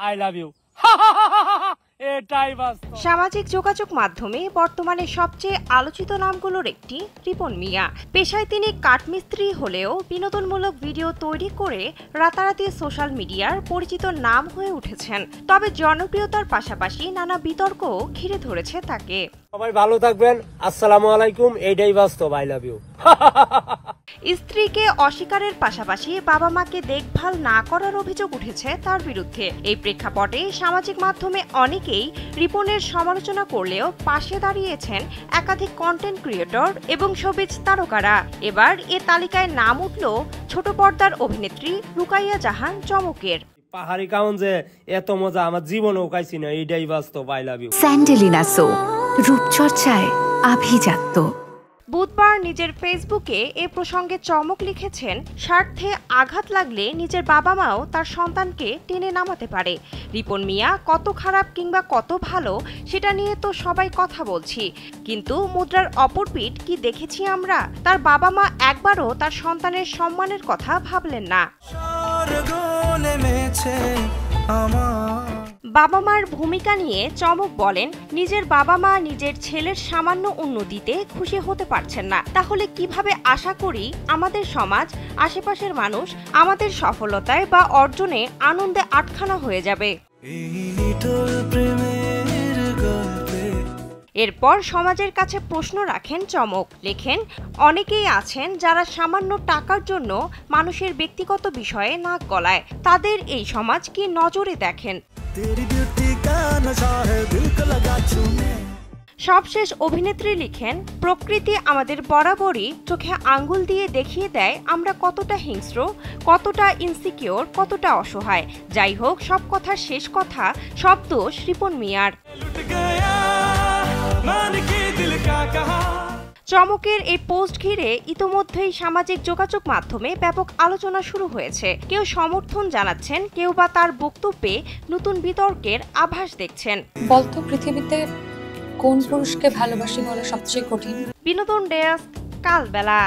I love you. এটাই বাস্তব। সামাজিক যোগাযোগ মাধ্যমে বর্তমানে সবচেয়ে আলোচিত নামগুলোর একটি রিপন মিয়া। পেশায় তিনি কাঠমিস্ত্রি হলেও বিনোদনমূলক ভিডিও তৈরি করে রাতারাতি সোশ্যাল মিডিয়ার পরিচিত নাম হয়ে উঠেছেন। তবে জনপ্রিয়তার পাশাপাশি নানা বিতর্কও ঘিরে ধরেছে তাকে। সবাই ভালো থাকবেন, আসসালামু আলাইকুম। এইটাই বাস্তব, আই লাভ ইউ। স্ত্রীকে অস্বীকারের পাশাপাশি বাবা মাকে দেখভাল না করার অভিযোগ উঠেছে তার বিরুদ্ধে। এই প্রেক্ষাপটে সামাজিক মাধ্যমে অনেকেই রিপনের সমালোচনা করলেও পাশে দাঁড়িয়েছেন একাধিক কন্টেন্ট ক্রিয়েটর এবং শোবিজ তারকারা। এবার এ তালিকায় নাম উঠল ছোট পর্দার অভিনেত্রী রুকাইয়া জাহান চমকের। পাহাড়ি কাউন যে এত মজা আমার জীবনেও খাইছি না, এইটাই বাস্তব, আই লাভ ইউ। স্যান্ডেলিনা সো, রূপচর্চায় আভিজাত্য। বুধবার নিজের ফেসবুকে এ প্রসঙ্গে চমক লিখেছেন, স্বার্থে আঘাত লাগলে নিজের বাবা মাও তার সন্তানকে টেনে নামাতে পারে। রিপন মিয়া কত খারাপ কিংবা কত ভালো সেটা নিয়ে তো সবাই কথা বলছি, কিন্তু মুদ্রার অপর পিঠ কি দেখেছি আমরা? তার বাবা মা একবারও তার সন্তানের সম্মানের কথা ভাবলেন না। বাবা মার ভূমিকা নিয়ে চমক বলেন, নিজের বাবা মা নিজের ছেলের সামান্য উন্নতিতে খুশি হতে পারছেন না, তাহলে কিভাবে আশা করি আমাদের সমাজ, আশেপাশের মানুষ আমাদের সফলতায় বা অর্জনে আনন্দে আটখানা হয়ে যাবে। এরপর সমাজের কাছে প্রশ্ন রাখেন চমক, লেখেন, অনেকেই আছেন যারা সামান্য টাকার জন্য মানুষের ব্যক্তিগত বিষয়ে নাক গলায়। তাদের এই সমাজ কি নজরে দেখেন? সবশেষ অভিনেত্রী লিখেন, প্রকৃতি আমাদের বরাবরই চোখে আঙ্গুল দিয়ে দেখিয়ে দেয় আমরা কতটা হিংস্র, কতটা ইনসিকিউর, কতটা অসহায়। যাই হোক, সব কথার শেষ কথা, সব দোষ রিপন মিয়ার। চমকের এই পোস্ট ঘিরে ইতোমধ্যেই সামাজিক যোগাযোগ মাধ্যমে ব্যাপক আলোচনা শুরু হয়েছে। কেউ সমর্থন জানাচ্ছেন, কেউ বা তার বক্তব্যে নতুন বিতর্কের আভাস দেখছেন। বলতো পৃথিবীতে কোন পুরুষকে ভালোবাসি বলে সবচেয়ে কঠিন? বিনোদন ডেস্ক, কালবেলা।